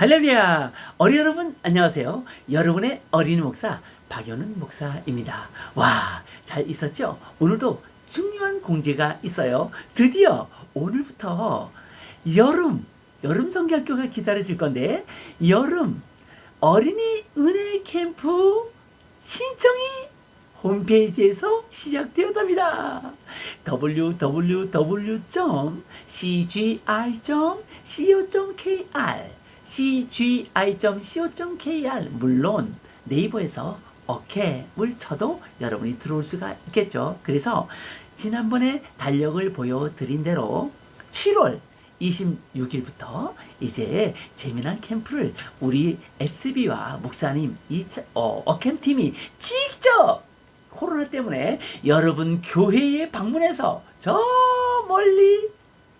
할렐루야! 어린 여러분 안녕하세요. 여러분의 어린이 목사 박연훈 목사입니다. 와, 잘 있었죠? 오늘도 중요한 공지가 있어요. 드디어 오늘부터 여름 성경학교가 기다려질 건데 여름 어린이 은혜 캠프 신청이 홈페이지에서 시작되었답니다. www.cgi.co.kr cgi.co.kr 물론 네이버에서 어캠을 쳐도 여러분이 들어올 수가 있겠죠. 그래서 지난번에 달력을 보여드린 대로 7월 26일부터 이제 재미난 캠프를 우리 SB와 목사님 어캠팀이 직접 코로나 때문에 여러분 교회에 방문해서 저 멀리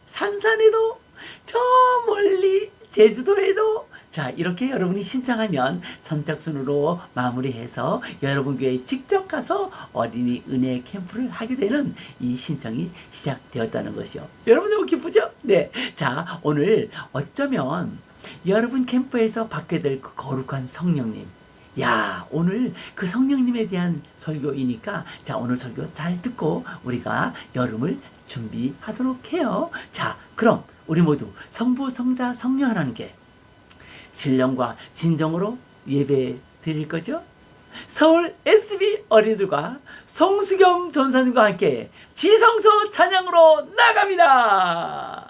삼산에도 저 멀리 제주도에도 자 이렇게 여러분이 신청하면 선착순으로 마무리해서 여러분 교회에 직접 가서 어린이 은혜 캠프를 하게 되는 이 신청이 시작되었다는 것이요. 여러분 너무 기쁘죠? 네. 자 오늘 어쩌면 여러분 캠프에서 받게 될 그 거룩한 성령님, 야 오늘 그 성령님에 대한 설교이니까 자 오늘 설교 잘 듣고 우리가 여름을 준비하도록 해요. 자 그럼 우리 모두 성부 성자 성령 하나님께 신령과 진정으로 예배 드릴 거죠? 서울 SB 어린이들과 송수경 전사님과 함께 지성소 찬양으로 나갑니다.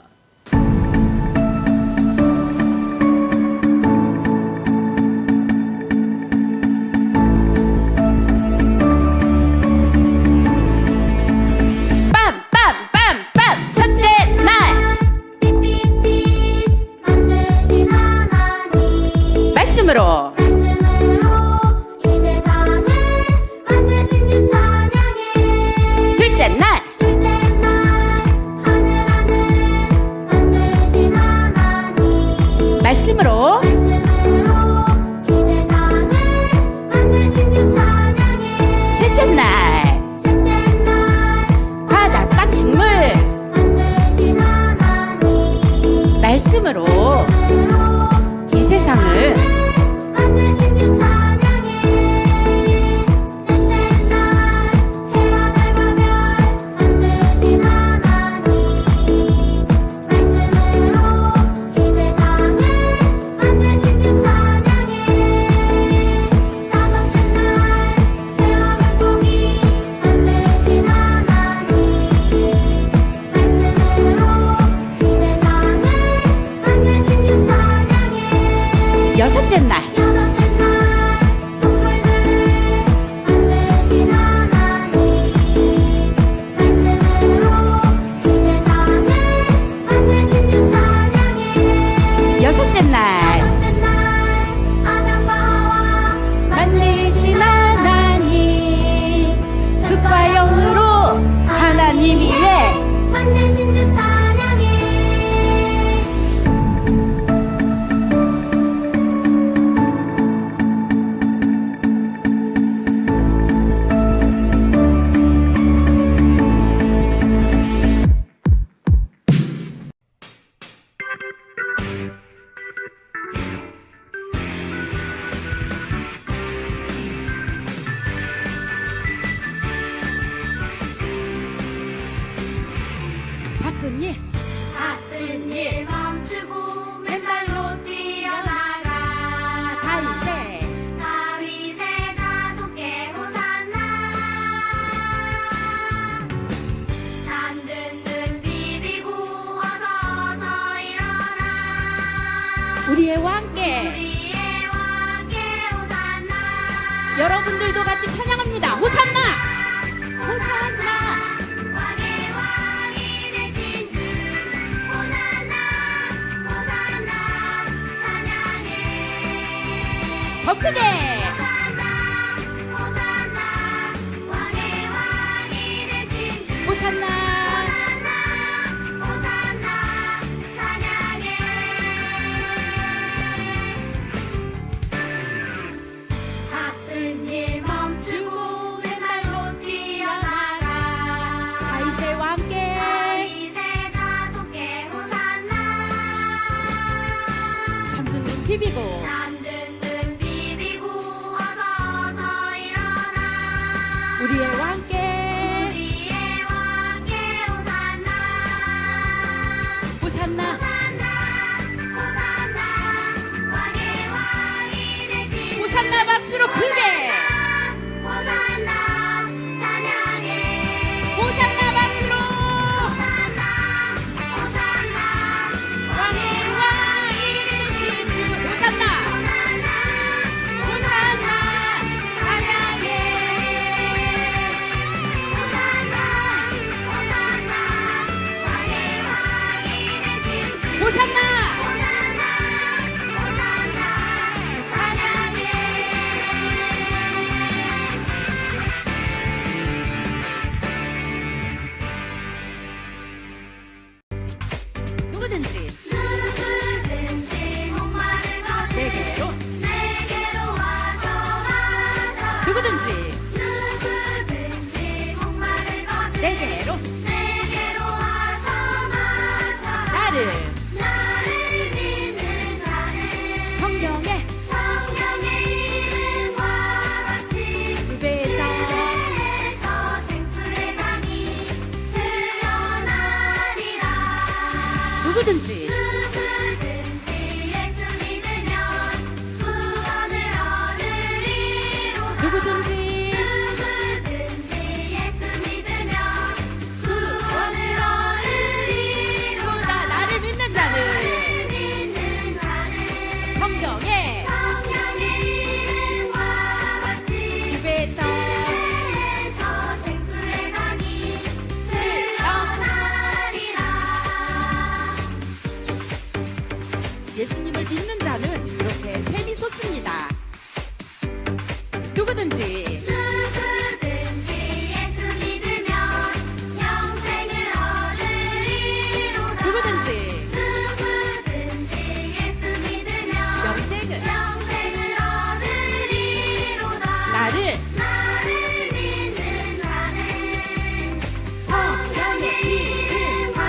말씀으로 이 세상을 만드신 주 찬양해. 둘째 날 하늘 만드신 하나님 말씀으로 이 세상을 만드신 주 찬양해. 셋째 날 바다 땅 식물 만드신 하나님 말씀으로 이 세상을 여섯째 날 동물들을 만드신 하나님 말씀으로 이 세상을 만드신 주 찬양해. 여섯째 날 아담과 하와 만드신 하나님 흙과 영으로 하나님이 왜 만드신 주 찬양해. 바쁜 일 멈추고 맨발로 뛰어나가. 다윗의 자손께 호산나. 잠든 눈 비비고 어서 일어나. 우리의 왕께 호산나. 여러분들도 같이 찬양합니다. 호산나 호산나. 더 크게 호산나 왕의 왕이 되신 주 호산나 호산나 찬양해. 바쁜 일 멈추고 맨발로 뛰어나가. 다윗의 왕께 다윗의 자손께 호산나. 잠든 눈 비비 비비고 잠든 비비고 어서 일어나 우리의 왕께 우리의 왕께 호산나 호산나 호산나 왕의 왕이 되신 호산나 박수로 크게 호산나 찬양해 호산나 박수로 호산나 왕의 왕이 되신 주 호산나 호산나 찬양해 호산나 누구든지 내게로 누구든지 내게로 나를 성경에 예배에서 누구든지 예수 믿으면 구원을 얻으리로다 누구든지 누구든지 예수 믿으면 구원을 얻으리로다 나를 믿는 자는 믿는 자는 성경에 성령의 이름과 같이 예배에서 에서 생수의 강이 흘러나리라 예수님을 믿는 자는 이렇게 셈이 솟습니다. 누구든지 누구든지 예수 믿으면 영생을 얻으리로다 누구든지 누구든지 예수 믿으면 영생은 영생을 얻으리로다 나를 나를 믿는 자는 성령의 이름과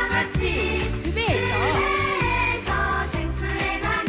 같이 예배에서 에서 생수의 강이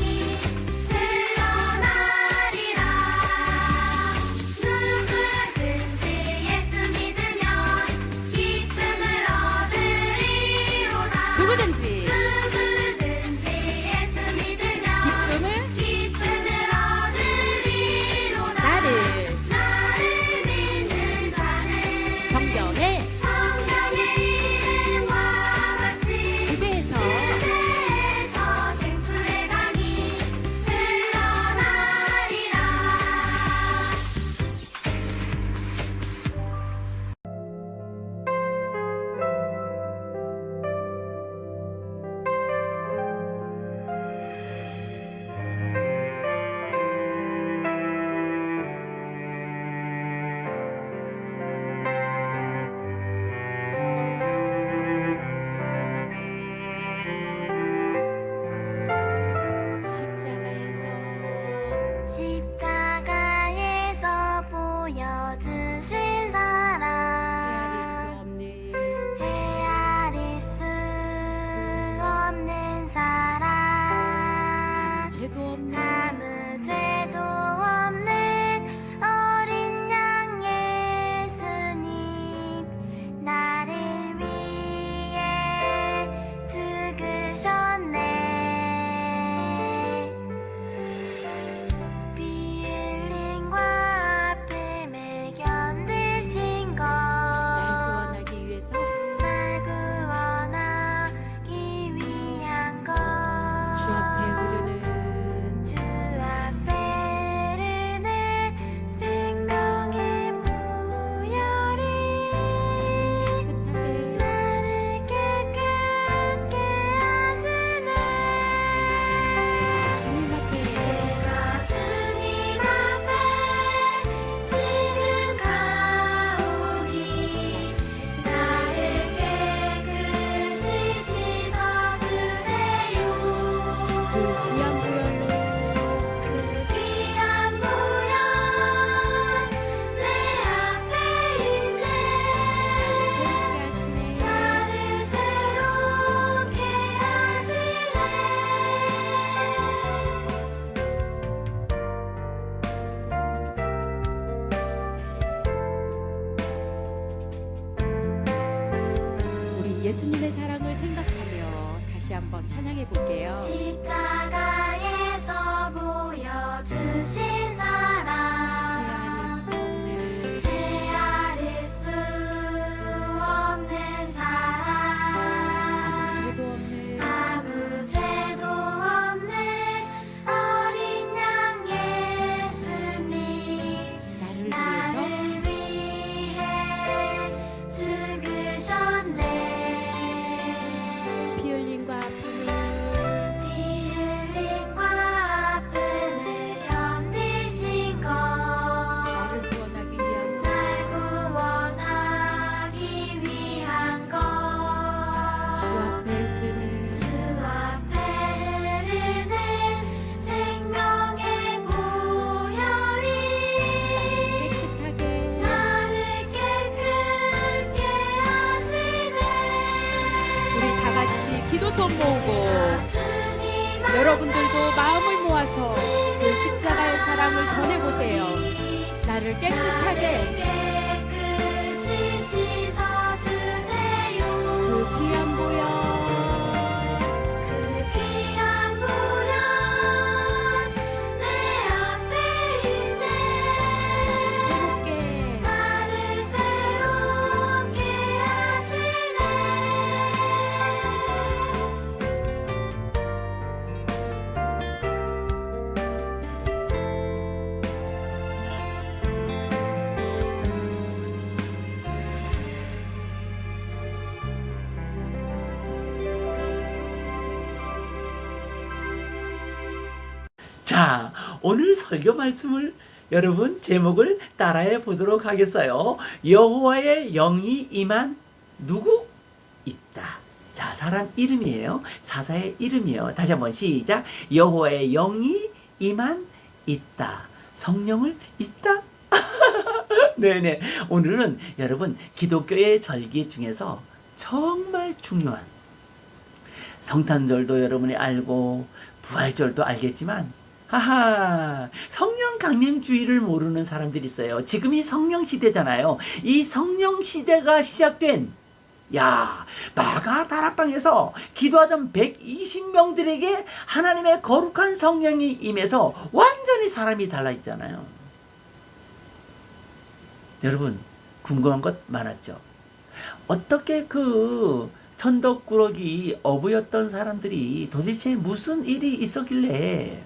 예수님의 사랑을 생각하며 다시 한번 찬양해 볼게요. 십자가에서 보여주신 사랑 헤아릴 수 없는 사랑 죄도 없는 아무 죄도 없는 어린 양 예수님 나를 나를 위해서 위해 죽으셨네 피 흘림과 아픔을 피 흘림과 아픔을 견디신 것 나를 구원하기 위한 날 구원하기 위한 것 주 앞에 흐르는 주 앞에 흐르는 생명의 보혈이 깨끗하게 나를 깨끗게 하시네 우리 다 같이 기도손 모으고 주님 여러분들도 마음을 모아서 그 십자가의 사랑을 전해보세요. 나를 깨끗하게 깨끗이 씻어주세요 그 귀한 보혈 그 귀한 보혈 내 앞에 있네 새롭게 나를 새롭게 하시네 자, 오늘 설교 말씀을 여러분 제목을 따라해 보도록 하겠어요. 여호와의 영이 임한 누구? 있다. 자, 사람 이름이에요. 사사의 이름이에요. 다시 한번 시작. 여호와의 영이 임한 있다. 성령을 있다. 네네. 오늘은 여러분 기독교의 절기 중에서 정말 중요한 성탄절도 여러분이 알고 부활절도 알겠지만 하하, 성령 강림주의를 모르는 사람들이 있어요. 지금이 성령 시대잖아요. 이 성령 시대가 시작된 마가 다락방에서 기도하던 120명들에게 하나님의 거룩한 성령이 임해서 완전히 사람이 달라지잖아요. 여러분 궁금한 것 많았죠? 어떻게 그 천덕꾸러기 어부였던 사람들이 도대체 무슨 일이 있었길래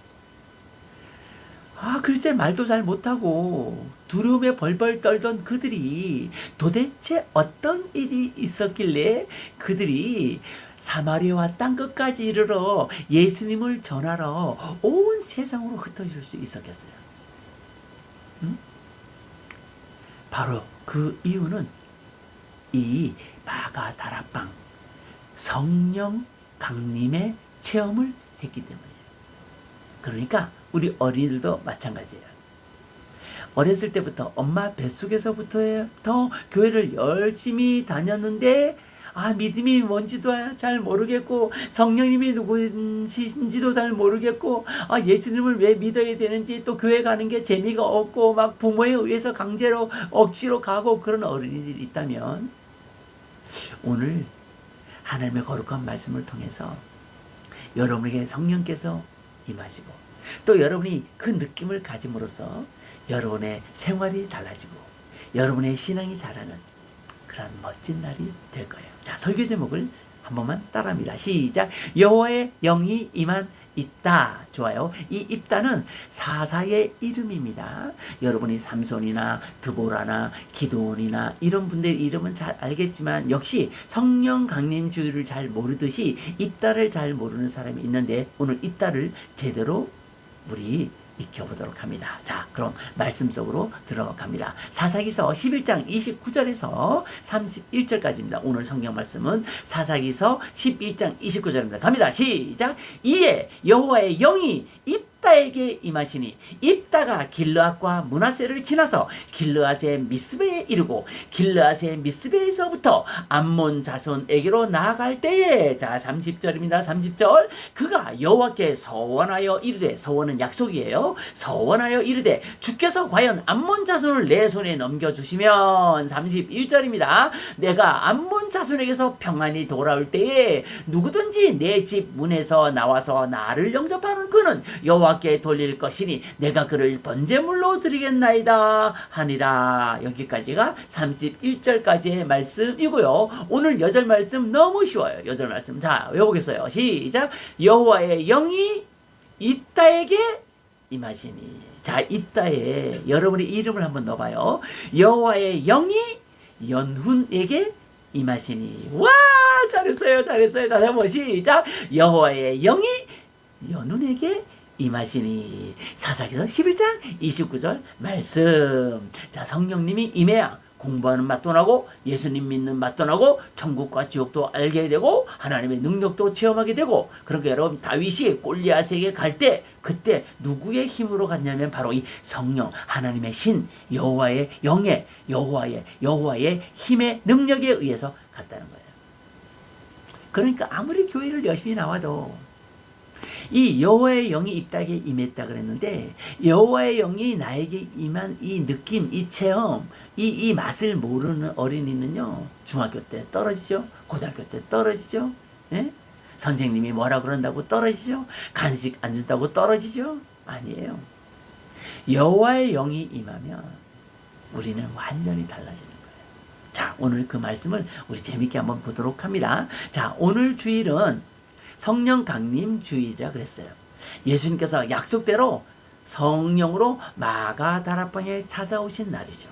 글쎄 말도 잘 못하고 두려움에 벌벌 떨던 그들이 도대체 어떤 일이 있었길래 그들이 사마리아와 땅끝까지 이르러 예수님을 전하러 온 세상으로 흩어질 수 있었겠어요? 바로 그 이유는 이 마가 다락방 성령 강림의 체험을 했기 때문이에요. 그러니까 우리 어린이들도 마찬가지예요. 어렸을 때부터 엄마 뱃속에서부터 교회를 열심히 다녔는데 믿음이 뭔지도 잘 모르겠고 성령님이 누구신지도 잘 모르겠고 예수님을 왜 믿어야 되는지 또 교회 가는 게 재미가 없고 막 부모에 의해서 강제로 억지로 가고 그런 어린이들이 있다면 오늘 하나님의 거룩한 말씀을 통해서 여러분에게 성령께서 임하시고 또 여러분이 그 느낌을 가짐으로써 여러분의 생활이 달라지고 여러분의 신앙이 자라는 그런 멋진 날이 될 거예요. 자, 설교 제목을 한 번만 따라합니다. 시작. 여호와의 영이 임한 있다. 좋아요. 이 있다는 사사의 이름입니다. 여러분이 삼손이나 드보라나 기드온이나 이런 분들의 이름은 잘 알겠지만 역시 성령 강림주의를 잘 모르듯이 있다를 잘 모르는 사람이 있는데 오늘 있다를 제대로 우리 익혀보도록 합니다. 자, 그럼 말씀 속으로 들어갑니다. 사사기서 11장 29절에서 31절까지입니다. 오늘 성경 말씀은 사사기서 11장 29절입니다. 갑니다. 시작. 이에 여호와의 영이 있다 입다에게 임하시니 입다가 길르앗과 므낫세를 지나서 길르앗의 미스베에 이르고 길르앗의 미스베에서부터 암몬 자손에게로 나아갈 때에 자 30절입니다. 30절 그가 여호와께 서원하여 이르되 서원은 약속이에요. 서원하여 이르되 주께서 과연 암몬 자손을 내 손에 넘겨주시면 31절입니다. 내가 암몬 자손에게서 평안히 돌아올 때에 누구든지 내 집 문에서 나와서 나를 영접하는 그는 여호와께 돌릴 것이니 내가 그를 번제물로 드리겠나이다 하니라. 여기까지가 31절까지의 말씀이고요. 오늘 여절 말씀 너무 쉬워요. 여절 말씀 자 외워보겠어요. 시작. 여호와의 영이 입다에게 임하시니. 자 입다에 여러분의 이름을 한번 넣어봐요. 여호와의 영이 연훈에게 임하시니. 와 잘했어요. 잘했어요. 다시 한번 시작. 여호와의 영이 연훈에게 임하시니. 사사기서 11장 29절 말씀. 자 성령님이 임해야 공부하는 맛도 나고 예수님 믿는 맛도 나고 천국과 지옥도 알게 되고 하나님의 능력도 체험하게 되고. 그러니까 여러분 다윗이 골리앗에게 갈 때 그때 누구의 힘으로 갔냐면 바로 이 성령 하나님의 신 여호와의 영의 여호와의 힘의 능력에 의해서 갔다는 거예요. 그러니까 아무리 교회를 열심히 나와도 이 여호와의 영이 입다에게 임했다 그랬는데 여호와의 영이 나에게 임한 이 느낌, 이 체험, 이 맛을 모르는 어린이는요 중학교 때 떨어지죠. 고등학교 때 떨어지죠. 예? 선생님이 뭐라 그런다고 떨어지죠. 간식 안 준다고 떨어지죠. 아니에요. 여호와의 영이 임하면 우리는 완전히 달라지는 거예요. 자 오늘 그 말씀을 우리 재밌게 한번 보도록 합니다. 자 오늘 주일은 성령 강림 주일이라 그랬어요. 예수님께서 약속대로 성령으로 마가다락방에 찾아오신 날이죠.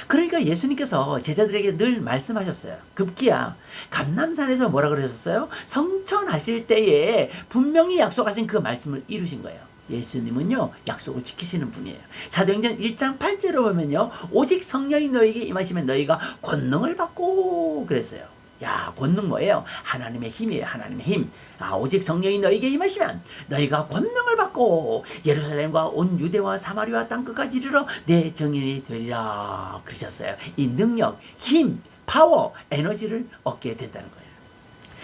그러니까 예수님께서 제자들에게 늘 말씀하셨어요. 급기야 감람산에서 뭐라 그러셨어요? 성천하실 때에 분명히 약속하신 그 말씀을 이루신 거예요. 예수님은요 약속을 지키시는 분이에요. 사도행전 1장 8절을 보면요 오직 성령이 너에게 임하시면 너희가 권능을 받고 그랬어요. 야 권능 뭐예요? 하나님의 힘이에요. 하나님의 힘. 오직 성령이 너에게 임하시면 너희가 권능을 받고 예루살렘과 온 유대와 사마리아 땅끝까지 이르러 내 증인이 되리라 그러셨어요. 이 능력, 힘, 파워, 에너지를 얻게 된다는 거예요.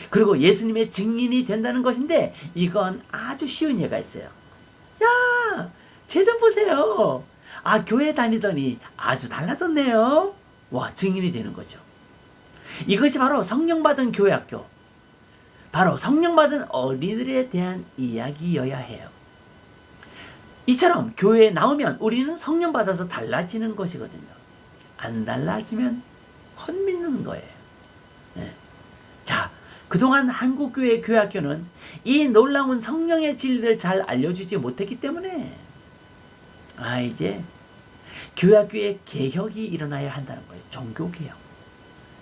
그리고 예수님의 증인이 된다는 것인데 이건 아주 쉬운 예가 있어요. 야 쟤 좀 보세요. 교회 다니더니 아주 달라졌네요. 와 증인이 되는 거죠. 이것이 바로 성령 받은 교회학교, 바로 성령 받은 어린이들에 대한 이야기여야 해요. 이처럼 교회에 나오면 우리는 성령 받아서 달라지는 것이거든요. 안 달라지면 헛믿는 거예요. 네. 자, 그동안 한국교회 교회학교는 이 놀라운 성령의 진리를 잘 알려주지 못했기 때문에 이제 교회학교의 개혁이 일어나야 한다는 거예요. 종교개혁.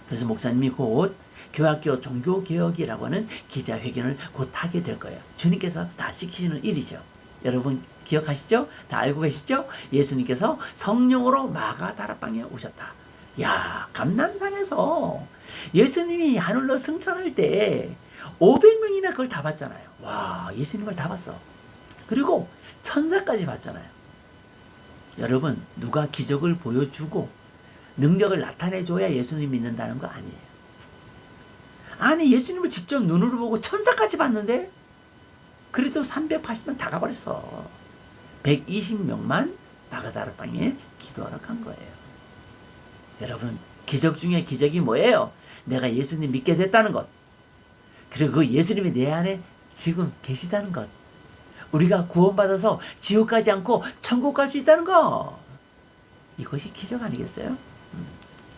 그래서 목사님이 곧 교학교 종교개혁이라고 하는 기자회견을 곧 하게 될 거예요. 주님께서 다 시키시는 일이죠. 여러분 기억하시죠? 다 알고 계시죠? 예수님께서 성령으로 마가다락방에 오셨다. 야 감람산에서 예수님이 하늘로 승천할 때 500명이나 그걸 다 봤잖아요. 와 예수님을 다 봤어. 그리고 천사까지 봤잖아요. 여러분 누가 기적을 보여주고 능력을 나타내줘야 예수님 믿는다는 거 아니에요. 아니 예수님을 직접 눈으로 보고 천사까지 봤는데 그래도 380명 다 가버렸어. 120명만 마가다락방에 기도하러 간 거예요. 여러분 기적 중에 기적이 뭐예요? 내가 예수님 믿게 됐다는 것. 그리고 그 예수님이 내 안에 지금 계시다는 것. 우리가 구원받아서 지옥 가지 않고 천국 갈 수 있다는 것. 이것이 기적 아니겠어요?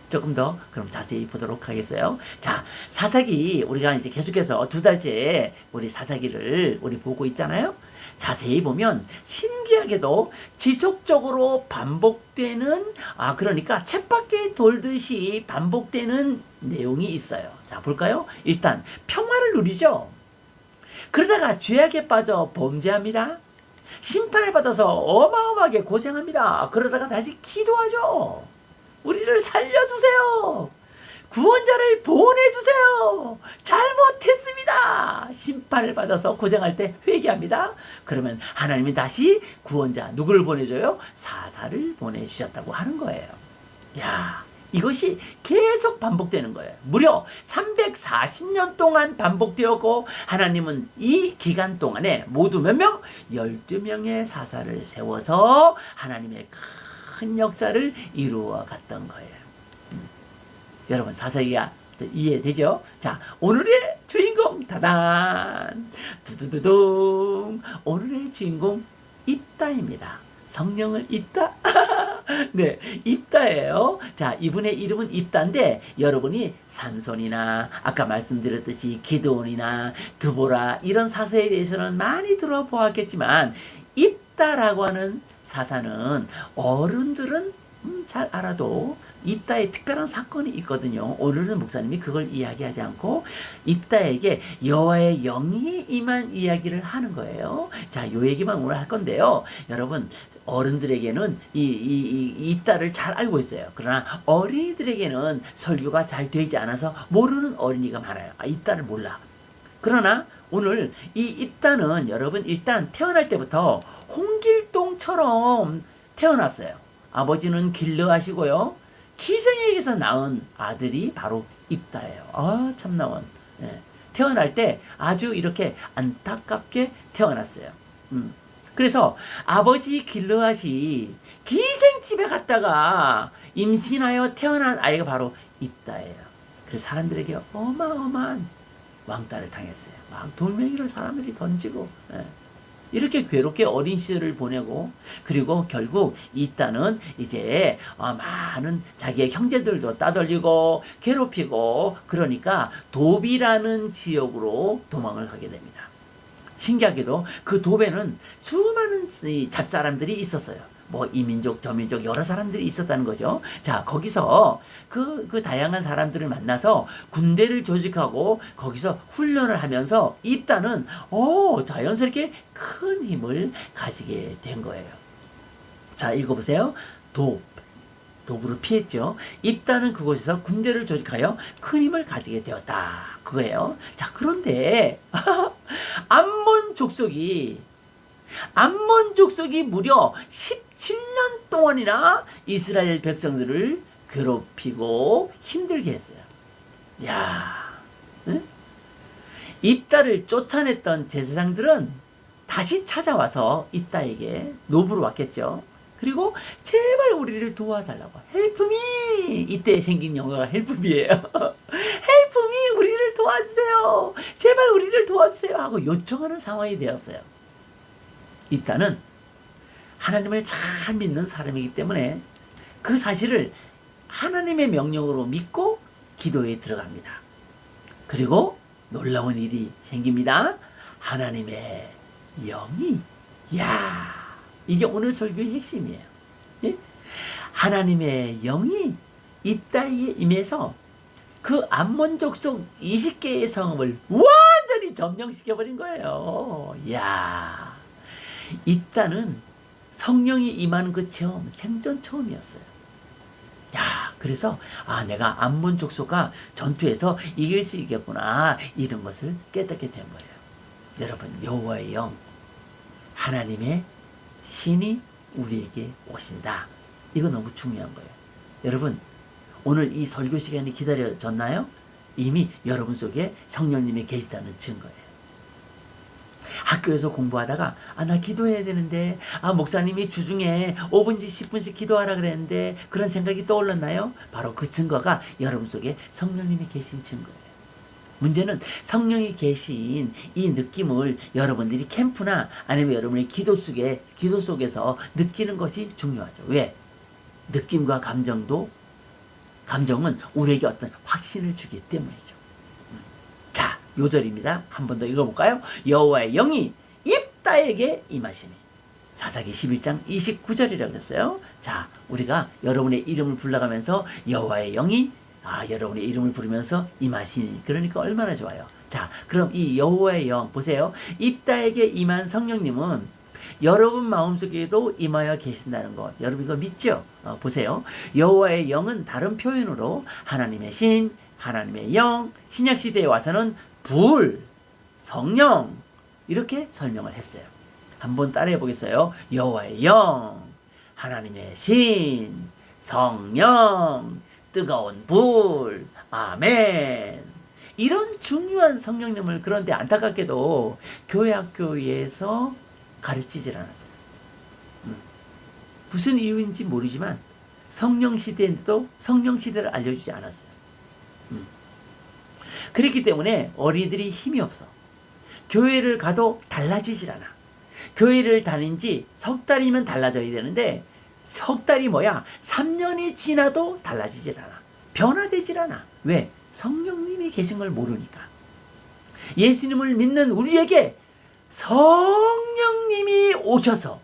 조금 더 그럼 자세히 보도록 하겠어요. 자, 사사기 우리가 이제 계속해서 2달째 우리 사사기를 우리 보고 있잖아요. 자세히 보면 신기하게도 지속적으로 반복되는 그러니까 쳇바퀴 돌듯이 반복되는 내용이 있어요. 자, 볼까요? 일단 평화를 누리죠. 그러다가 죄악에 빠져 범죄합니다. 심판을 받아서 어마어마하게 고생합니다. 그러다가 다시 기도하죠. 우리를 살려주세요. 구원자를 보내주세요. 잘못했습니다. 박발을 받아서 고생할 때 회개합니다. 그러면 하나님이 다시 구원자 누구를 보내줘요? 사사를 보내주셨다고 하는 거예요. 야, 이것이 계속 반복되는 거예요. 무려 340년 동안 반복되었고 하나님은 이 기간 동안에 모두 몇 명? 12명의 사사를 세워서 하나님의 큰 역사를 이루어 갔던 거예요. 여러분 사사기가 이해되죠? 자, 오늘의 주인공 다단 두두두둥, 오늘의 주인공 입다입니다. 성령을 입다? 네, 입다예요. 자, 이분의 이름은 입다인데 여러분이 삼손이나 아까 말씀드렸듯이 기드온이나 드보라 이런 사사에 대해서는 많이 들어보았겠지만 입다라고 하는 사사는 어른들은 잘 알아도 입다에 특별한 사건이 있거든요. 오늘은 목사님이 그걸 이야기하지 않고 입다에게 여호와의 영이 임한 이야기를 하는 거예요. 자, 요 얘기만 오늘 할 건데요. 여러분 어른들에게는 이 입다를 잘 알고 있어요. 그러나 어린이들에게는 설교가 잘 되지 않아서 모르는 어린이가 많아요. 입다를 몰라. 그러나 오늘 이 입다는 여러분 일단 태어날 때부터 홍길동처럼 태어났어요. 아버지는 길르하시고요. 기생에게서 낳은 아들이 바로 입다예요. 아, 참나원. 예. 태어날 때 아주 이렇게 안타깝게 태어났어요. 그래서 아버지 길르앗이 기생집에 갔다가 임신하여 태어난 아이가 바로 입다예요. 그래서 사람들에게 어마어마한 왕따를 당했어요. 막 돌멩이를 사람들이 던지고, 예. 이렇게 괴롭게 어린 시절을 보내고, 그리고 결국 입다는 이제 많은 자기의 형제들도 따돌리고 괴롭히고, 그러니까 도비라는 지역으로 도망을 가게 됩니다. 신기하게도 그 도배는 수많은 잡사람들이 있었어요. 뭐 이민족 저민족 여러 사람들이 있었다는 거죠. 자, 거기서 그 다양한 사람들을 만나서 군대를 조직하고 거기서 훈련을 하면서 입다는 자연스럽게 큰 힘을 가지게 된 거예요. 자, 읽어보세요. 도부로 피했죠. 입다는 그곳에서 군대를 조직하여 큰 힘을 가지게 되었다. 그거예요. 자, 그런데 암몬 족속이 무려 17년 동안이나 이스라엘 백성들을 괴롭히고 힘들게 했어요. 야, 응? 입다를 쫓아냈던 제사장들은 다시 찾아와서 입다에게 노부로 왔겠죠. 그리고 제발 우리를 도와달라고. 헬프미! 이때 생긴 영화가 헬프미예요. 헬프미! 우리를 도와주세요. 제발 우리를 도와주세요. 하고 요청하는 상황이 되었어요. 입다는 하나님을 잘 믿는 사람이기 때문에 그 사실을 하나님의 명령으로 믿고 기도에 들어갑니다. 그리고 놀라운 일이 생깁니다. 하나님의 영이, 이게 오늘 설교의 핵심이에요. 예? 하나님의 영이 입다에게 임해서 그 암몬 족속 20개의 성읍을 완전히 점령시켜버린 거예요. 입다는 성령이 임하는 그 체험, 생전 처음이었어요. 그래서 내가 암몬 족속과 전투에서 이길 수 있겠구나, 이런 것을 깨닫게 된 거예요. 여러분, 여호와의 영, 하나님의 신이 우리에게 오신다. 이거 너무 중요한 거예요. 여러분, 오늘 이 설교 시간이 기다려졌나요? 이미 여러분 속에 성령님이 계시다는 증거예요. 학교에서 공부하다가 나 기도해야 되는데 목사님이 주중에 5분씩 10분씩 기도하라 그랬는데 그런 생각이 떠올랐나요? 바로 그 증거가 여러분 속에 성령님이 계신 증거예요. 문제는 성령이 계신 이 느낌을 여러분들이 캠프나 아니면 여러분의 기도 속에서 느끼는 것이 중요하죠. 왜? 느낌과 감정은 우리에게 어떤 확신을 주기 때문이죠. 자, 요절입니다. 한 번 더 읽어볼까요? 여호와의 영이 입다에게 임하시니. 사사기 11장 29절이라고 그랬어요. 자, 우리가 여러분의 이름을 불러가면서 여호와의 영이 여러분의 이름을 부르면서 임하시니. 그러니까 얼마나 좋아요. 자, 그럼 이 여호와의 영 보세요. 입다에게 임한 성령님은 여러분 마음속에도 임하여 계신다는 것, 여러분 이거 믿죠? 보세요. 여호와의 영은 다른 표현으로 하나님의 신, 하나님의 영, 신약시대에 와서는 불, 성령 이렇게 설명을 했어요. 한번 따라해 보겠어요. 여호와의 영, 하나님의 신, 성령, 뜨거운 불, 아멘. 이런 중요한 성령님을 그런데 안타깝게도 교회 학교에서 가르치질 않았어요. 무슨 이유인지 모르지만 성령 시대인데도 성령 시대를 알려주지 않았어요. 그렇기 때문에 어린이들이 힘이 없어. 교회를 가도 달라지질 않아. 교회를 다닌 지 석 달이면 달라져야 되는데 석 달이 뭐야? 3년이 지나도 달라지질 않아. 변화되질 않아. 왜? 성령님이 계신 걸 모르니까. 예수님을 믿는 우리에게 성령님이 오셔서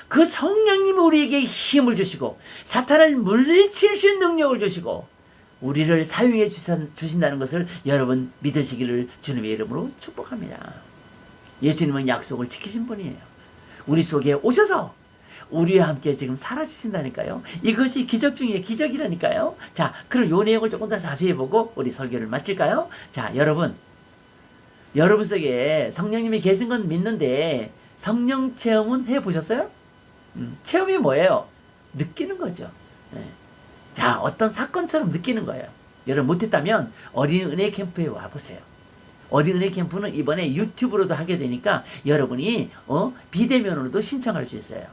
그 성령님이 우리에게 힘을 주시고 사탄을 물리칠 수 있는 능력을 주시고 우리를 사용해 주신다는 것을 여러분 믿으시기를 주님의 이름으로 축복합니다. 예수님은 약속을 지키신 분이에요. 우리 속에 오셔서 우리와 함께 지금 살아주신다니까요. 이것이 기적 중에 기적이라니까요. 자, 그럼 요 내용을 조금 더 자세히 보고 우리 설교를 마칠까요? 자, 여러분 속에 성령님이 계신 건 믿는데 성령 체험은 해보셨어요? 체험이 뭐예요? 느끼는 거죠. 네. 자, 어떤 사건처럼 느끼는 거예요. 여러분 못했다면 어린이 은혜 캠프에 와보세요. 어린이 은혜 캠프는 이번에 유튜브로도 하게 되니까 여러분이 비대면으로도 신청할 수 있어요.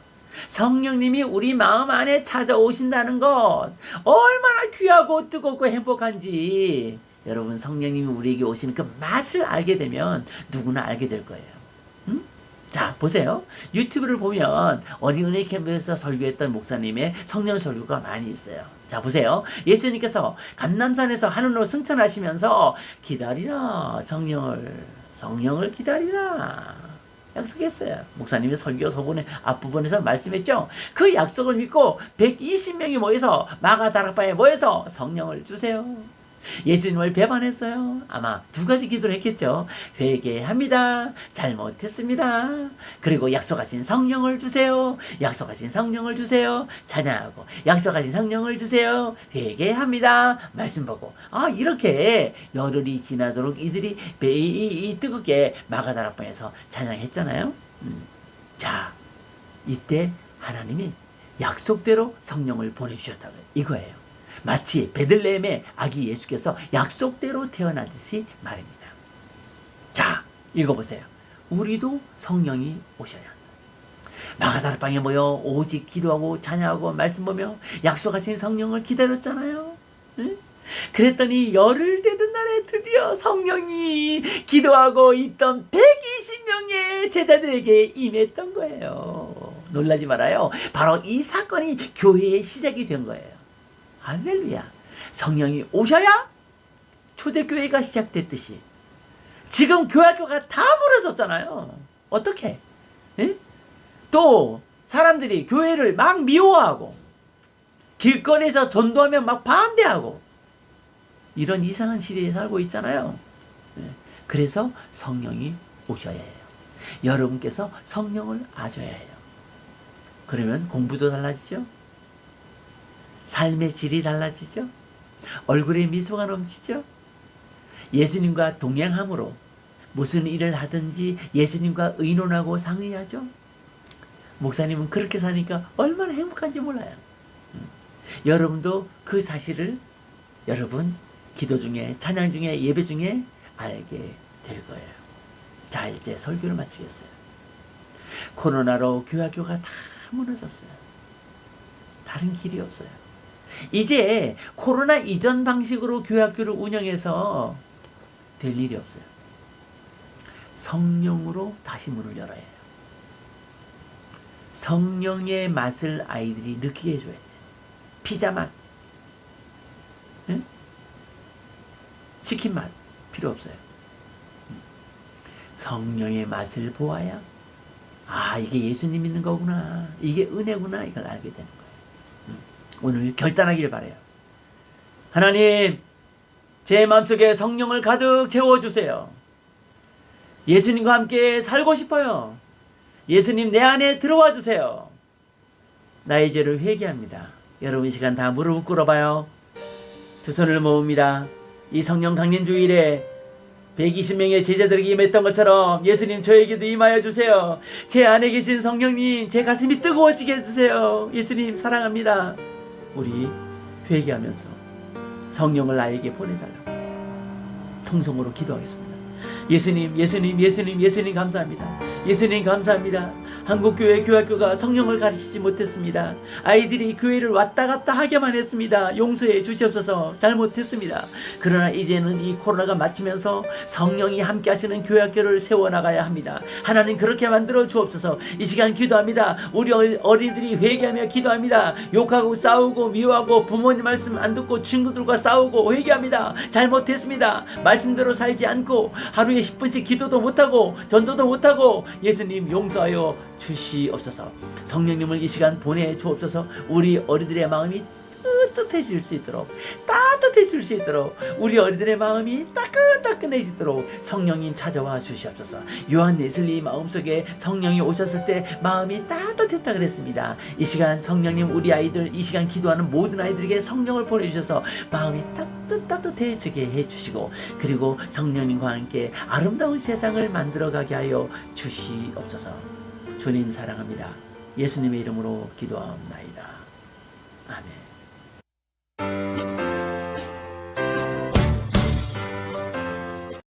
성령님이 우리 마음 안에 찾아오신다는 것 얼마나 귀하고 뜨겁고 행복한지 여러분 성령님이 우리에게 오시는 그 맛을 알게 되면 누구나 알게 될 거예요. 자, 보세요. 유튜브를 보면 어린이 캠프에서 설교했던 목사님의 성령 설교가 많이 있어요. 자, 보세요. 예수님께서 감람산에서 하늘로 승천하시면서 기다리라 성령을 기다리라 약속했어요. 목사님의 설교 서본의 앞부분에서 말씀했죠. 그 약속을 믿고 120명이 모여서 마가다락방에 모여서 성령을 주세요. 예수님을 배반했어요. 아마 두 가지 기도를 했겠죠. 회개합니다. 잘못했습니다. 그리고 약속하신 성령을 주세요. 약속하신 성령을 주세요. 찬양하고 약속하신 성령을 주세요. 회개합니다. 말씀 보고 이렇게 열흘이 지나도록 이들이 뜨겁게 마가다락방에서 찬양했잖아요. 자, 이때 하나님이 약속대로 성령을 보내주셨다고요. 이거예요. 마치 베들레헴의 아기 예수께서 약속대로 태어나듯이 말입니다. 자, 읽어보세요. 우리도 성령이 오셔야 한다. 마가다락방에 모여 오직 기도하고 찬양하고 말씀 보며 약속하신 성령을 기다렸잖아요. 응? 그랬더니 열흘 되던 날에 드디어 성령이 기도하고 있던 120명의 제자들에게 임했던 거예요. 놀라지 말아요. 바로 이 사건이 교회의 시작이 된 거예요. 할렐루야. 성령이 오셔야 초대교회가 시작됐듯이 지금 교회학교가 다 무너졌잖아요. 어떻게? 또 사람들이 교회를 막 미워하고 길거리에서 전도하면 막 반대하고 이런 이상한 시대에 살고 있잖아요. 그래서 성령이 오셔야 해요. 여러분께서 성령을 아셔야 해요. 그러면 공부도 달라지죠. 삶의 질이 달라지죠. 얼굴에 미소가 넘치죠. 예수님과 동행함으로 무슨 일을 하든지 예수님과 의논하고 상의하죠. 목사님은 그렇게 사니까 얼마나 행복한지 몰라요. 여러분도 그 사실을 여러분 기도 중에 찬양 중에 예배 중에 알게 될 거예요. 자, 이제 설교를 마치겠어요. 코로나로 교회학교가 다 무너졌어요. 다른 길이 없어요. 이제 코로나 이전 방식으로 교회학교를 운영해서 될 일이 없어요. 성령으로 다시 문을 열어야 해요. 성령의 맛을 아이들이 느끼게 해줘야 돼요. 피자 맛, 응? 치킨 맛 필요 없어요. 성령의 맛을 보아야 이게 예수님 믿는 거구나, 이게 은혜구나, 이걸 알게 되는 거예요. 오늘 결단하길 바라요. 하나님, 제 마음속에 성령을 가득 채워주세요. 예수님과 함께 살고 싶어요. 예수님 내 안에 들어와 주세요. 나의 죄를 회개합니다. 여러분 이 시간 다 무릎 꿇어봐요. 두 손을 모읍니다. 이 성령 강림 주일에 120명의 제자들에게 임했던 것처럼 예수님 저에게도 임하여 주세요. 제 안에 계신 성령님 제 가슴이 뜨거워지게 해주세요. 예수님 사랑합니다. 우리 회개하면서 성령을 나에게 보내달라고 통성으로 기도하겠습니다. 예수님, 예수님, 예수님, 예수님 감사합니다. 예수님 감사합니다. 한국교회 교학교가 성령을 가르치지 못했습니다. 아이들이 교회를 왔다 갔다 하게만 했습니다. 용서해 주시옵소서. 잘못했습니다. 그러나 이제는 이 코로나가 마치면서 성령이 함께 하시는 교학교를 세워나가야 합니다. 하나님 그렇게 만들어 주옵소서. 이 시간 기도합니다. 우리 어린이들이 회개하며 기도합니다. 욕하고 싸우고 미워하고 부모님 말씀 안 듣고 친구들과 싸우고 회개합니다. 잘못했습니다. 말씀대로 살지 않고 하루에 10분씩 기도도 못하고 전도도 못하고 예수님 용서하여 주시옵소서. 성령님을 이 시간 보내주옵소서. 우리 어린이들의 마음이 따뜻해질 수 있도록 우리 어린이들의 마음이 따끈따끈해지도록 성령님 찾아와 주시옵소서. 요한 예슬리 마음속에 성령이 오셨을 때 마음이 따뜻했다 그랬습니다. 이 시간 성령님 우리 아이들 이 시간 기도하는 모든 아이들에게 성령을 보내주셔서 마음이 따뜻해지게 해주시고 그리고 성령님과 함께 아름다운 세상을 만들어가게 하여 주시옵소서. 주님 사랑합니다. 예수님의 이름으로 기도하옵나이다. 아멘.